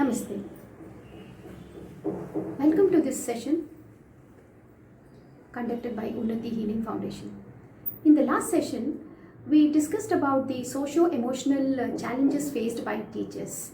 Namaste. Welcome to this session conducted by Unnati Healing Foundation. In the last session, we discussed about the socio-emotional challenges faced by teachers.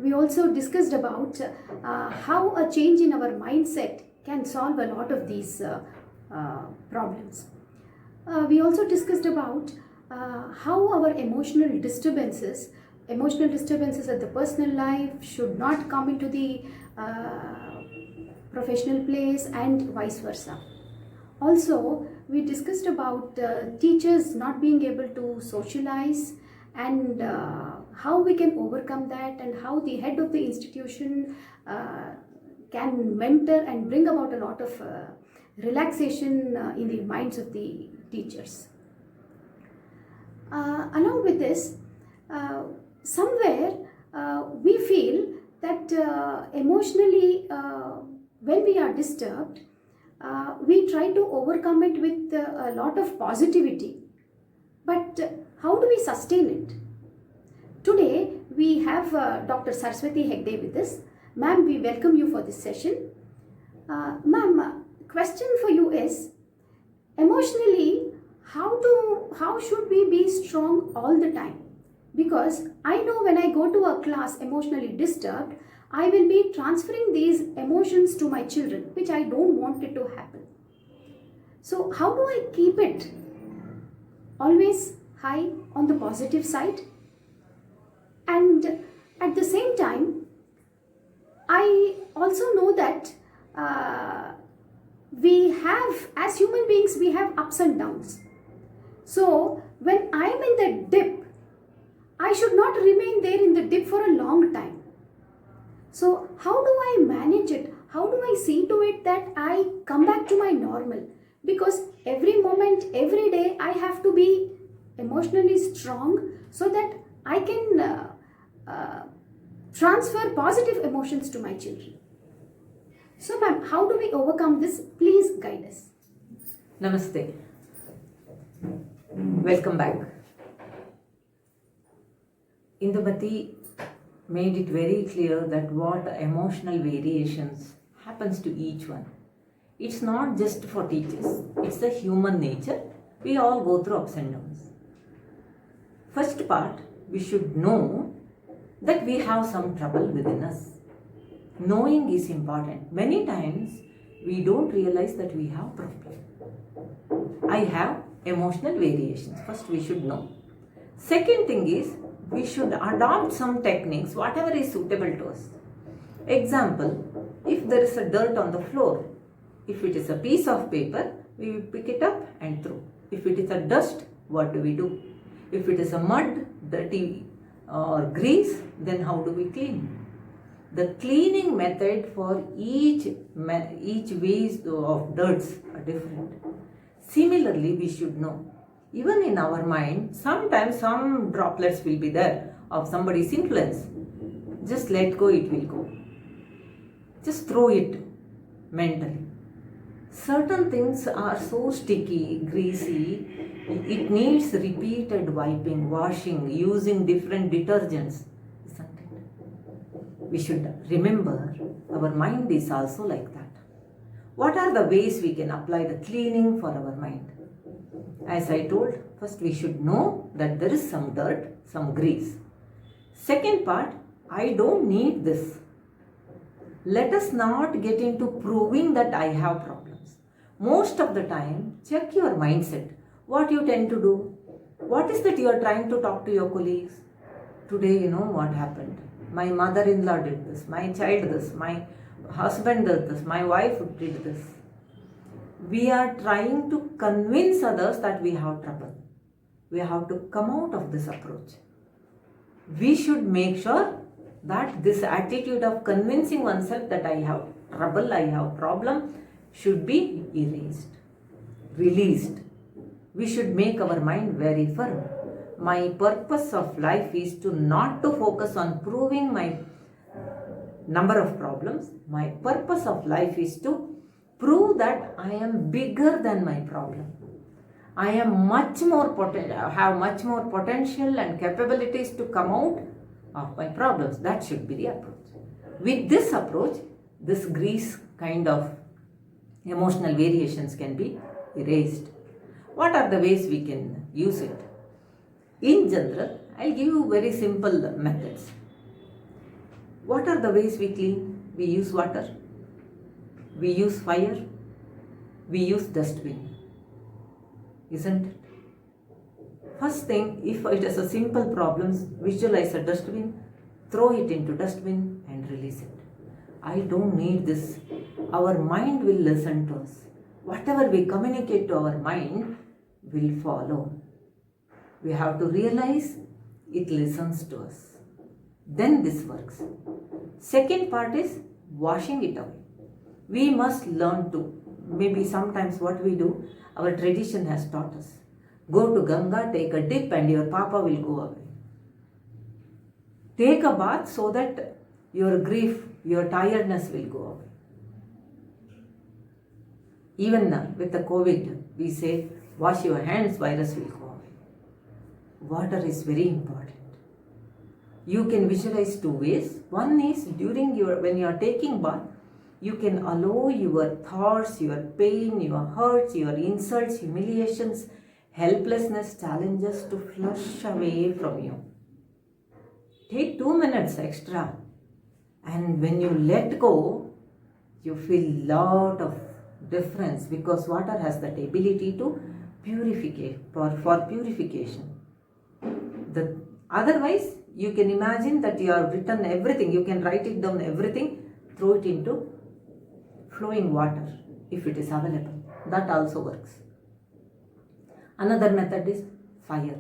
We also discussed about how a change in our mindset can solve a lot of these problems. We also discussed about how our emotional disturbances at the personal life should not come into the professional place and vice versa. Also, we discussed about teachers not being able to socialize and how we can overcome that, and how the head of the institution can mentor and bring about a lot of relaxation in the minds of the teachers. Along with this, somewhere we feel that emotionally when we are disturbed, we try to overcome it with a lot of positivity. But how do we sustain it? Today we have Dr. Saraswati Hegde with us. Ma'am, we welcome you for this session. Ma'am, question for you is, emotionally, how should we be strong all the time? Because I know when I go to a class emotionally disturbed, I will be transferring these emotions to my children, which I don't want it to happen. So how do I keep it always high on the positive side? And at the same time, I also know that we have, as human beings, we have ups and downs. So when I am in the dip, I should not remain there in the dip for a long time. So how do I manage it? How do I see to it that I come back to my normal? Because every moment, every day, I have to be emotionally strong so that I can transfer positive emotions to my children. So ma'am, how do we overcome this? Please guide us. Namaste. Welcome back. Indumati made it very clear that what emotional variations happens to each one. It's not just for teachers. It's the human nature. We all go through ups and downs. First part, we should know that we have some trouble within us. Knowing is important. Many times we don't realize that we have problem. I have emotional variations. First we should know. Second thing is, we should adopt some techniques, whatever is suitable to us. Example, if there is a dirt on the floor, if it is a piece of paper, we will pick it up and throw. If it is a dust, what do we do? If it is a mud, dirty or grease, then how do we clean? The cleaning method for each ways of dirts are different. Similarly, we should know, even in our mind, sometimes some droplets will be there of somebody's influence. Just let go, it will go. Just throw it mentally. Certain things are so sticky, greasy, it needs repeated wiping, washing, using different detergents, isn't it? We should remember our mind is also like that. What are the ways we can apply the cleaning for our mind? As I told, first we should know that there is some dirt, some grease. Second part, I don't need this. Let us not get into proving that I have problems. Most of the time, check your mindset. What you tend to do? What is that you are trying to talk to your colleagues? Today, you know what happened. My mother-in-law did this, my child this, my husband did this, my wife did this. We are trying to convince others that we have trouble. We have to come out of this approach. We should make sure that this attitude of convincing oneself that I have trouble, I have problem, should be erased, released. We should make our mind very firm. My purpose of life is to not to focus on proving my number of problems. My purpose of life is to prove that I am bigger than my problem. I am have much more potential and capabilities to come out of my problems. That should be the approach. With this approach, this grease kind of emotional variations can be erased. What are the ways we can use it? In general, I'll give you very simple methods. What are the ways we clean? We use water, we use fire, we use dustbin. Isn't it? First thing, if it is a simple problem, visualize a dustbin, throw it into dustbin and release it. I don't need this. Our mind will listen to us. Whatever we communicate to our mind will follow. We have to realize it listens to us. Then this works. Second part is washing it away. We must learn to, maybe sometimes what we do, our tradition has taught us. Go to Ganga, take a dip and your papa will go away. Take a bath so that your grief, your tiredness will go away. Even now, with the COVID, we say, wash your hands, virus will go away. Water is very important. You can visualize two ways. One is when you are taking bath, you can allow your thoughts, your pain, your hurts, your insults, humiliations, helplessness, challenges to flush away from you. Take 2 minutes extra, and when you let go, you feel lot of difference, because water has that ability to for purification. Otherwise, you can imagine that you have written everything, you can write it down everything, throw it into flowing water if it is available. That also works. Another method is fire.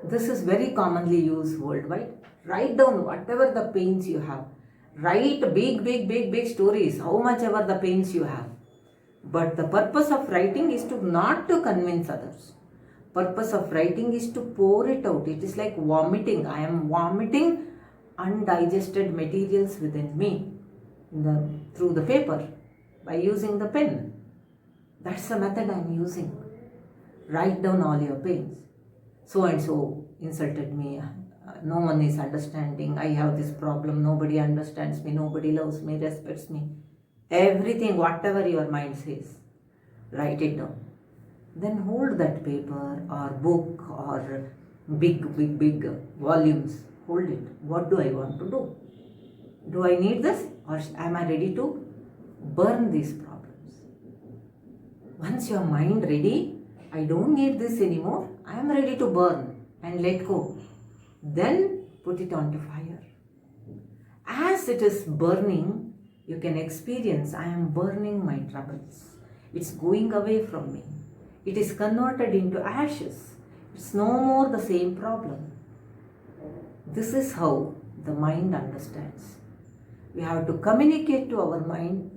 This is very commonly used worldwide. Write down whatever the pains you have. Write big stories, how much ever the pains you have. But the purpose of writing is not to convince others. Purpose of writing is to pour it out. It is like vomiting. I am vomiting undigested materials within me through the paper by using the pen. That's the method I am using. Write down all your pains. So and so insulted me. No one is understanding. I have this problem. Nobody understands me. Nobody loves me, respects me. Everything, whatever your mind says, write it down. Then hold that paper or book or big volumes. Hold it. What do I want to do? Do I need this, or am I ready to burn these problems? Once your mind ready, I don't need this anymore, I am ready to burn and let go. Then put it onto fire. As it is burning, you can experience, I am burning my troubles. It's going away from me. It is converted into ashes. It's no more the same problem. This is how the mind understands. We have to communicate to our mind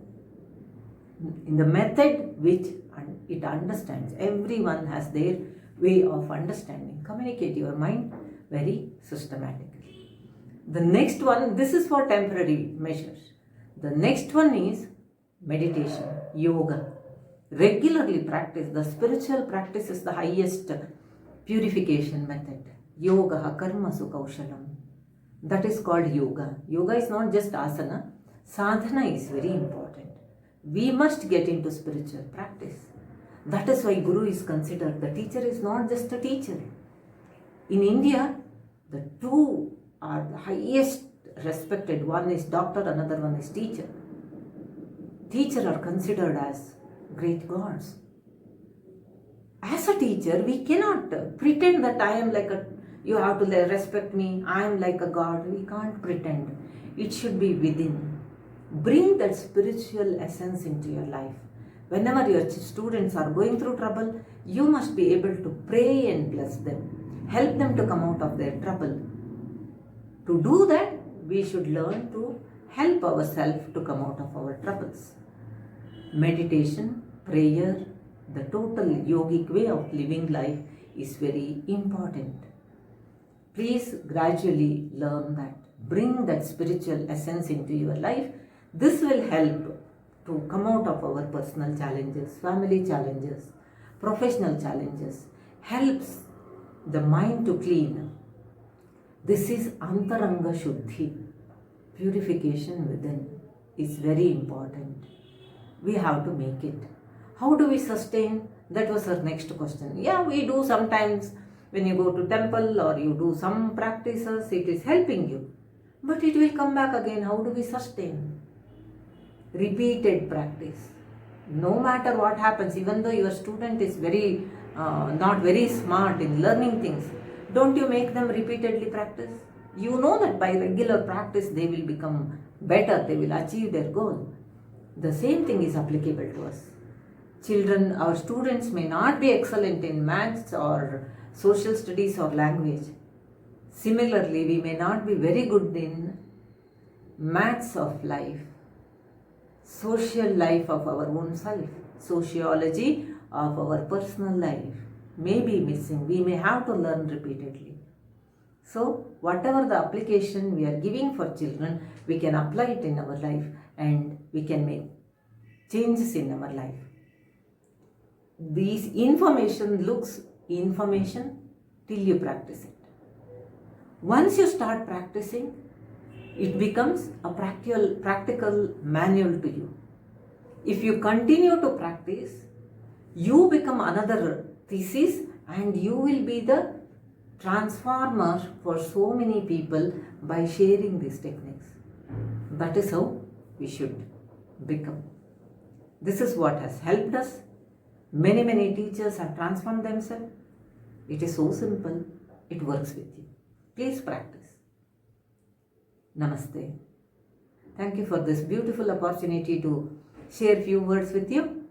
in the method which it understands. Everyone has their way of understanding. Communicate your mind very systematically. The next one, this is for temporary measures. The next one is meditation, yoga. Regularly practice. The spiritual practice is the highest purification method. Yoga karmasu kaushalam. That is called yoga. Yoga is not just asana. Sadhana is very important. We must get into spiritual practice. That is why Guru is considered. The teacher is not just a teacher. In India, the two are the highest respected. One is doctor, another one is teacher. Teacher are considered as great gods. As a teacher, we cannot pretend that I am like you have to respect me, I am like a god. We can't pretend. It should be within. Bring that spiritual essence into your life. Whenever your students are going through trouble, you must be able to pray and bless them. Help them to come out of their trouble. To do that, we should learn to help ourselves to come out of our troubles. Meditation, prayer, the total yogic way of living life is very important. Please gradually learn that. Bring that spiritual essence into your life. This will help to come out of our personal challenges, family challenges, professional challenges. Helps the mind to clean. This is Antaranga Shuddhi. purification within is very important. We have to make it. How do we sustain? That was our next question. Yeah, we do sometimes when you go to temple or you do some practices, it is helping you. But it will come back again. How do we sustain? Repeated practice. No matter what happens, even though your student is not very smart in learning things, don't you make them repeatedly practice? You know that by regular practice they will become better, they will achieve their goal. The same thing is applicable to us. Children, our students may not be excellent in maths or social studies or language. Similarly, we may not be very good in maths of life, social life of our own self, sociology of our personal life may be missing. We may have to learn repeatedly. So, whatever the application we are giving for children, we can apply it in our life and we can make changes in our life. These information looks information till you practice it. Once you start practicing, it becomes a practical manual to you. If you continue to practice, you become another thesis and you will be the transformer for so many people by sharing these techniques. That is how we should become. This is what has helped us. Many teachers have transformed themselves. It is so simple. It works with you. Please practice. Namaste. Thank you for this beautiful opportunity to share few words with you.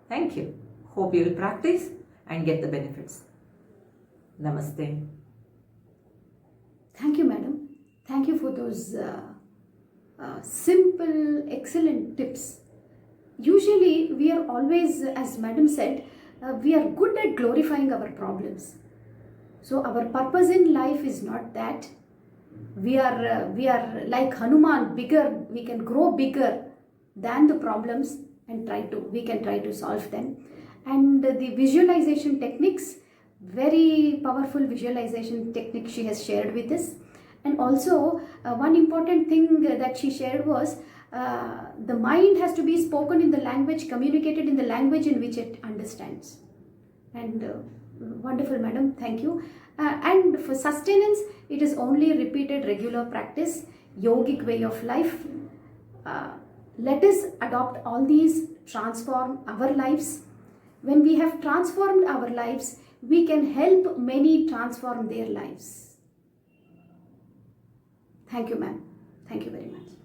Thank you. Hope you will practice and get the benefits. Namaste. Thank you, madam. Thank you for those simple, excellent tips. Usually, we are always, as madam said, we are good at glorifying our problems. So, our purpose in life is not that. We are like Hanuman, bigger. We can grow bigger than the problems and we can try to solve them. And the visualization techniques, very powerful visualization technique she has shared with us. And also one important thing that she shared was the mind has to be spoken in the language, communicated in the language in which it understands. And wonderful, madam, thank you. And for sustenance, it is only repeated regular practice, yogic way of life. Let us adopt all these, transform our lives. When we have transformed our lives, we can help many transform their lives. Thank you, ma'am. Thank you very much.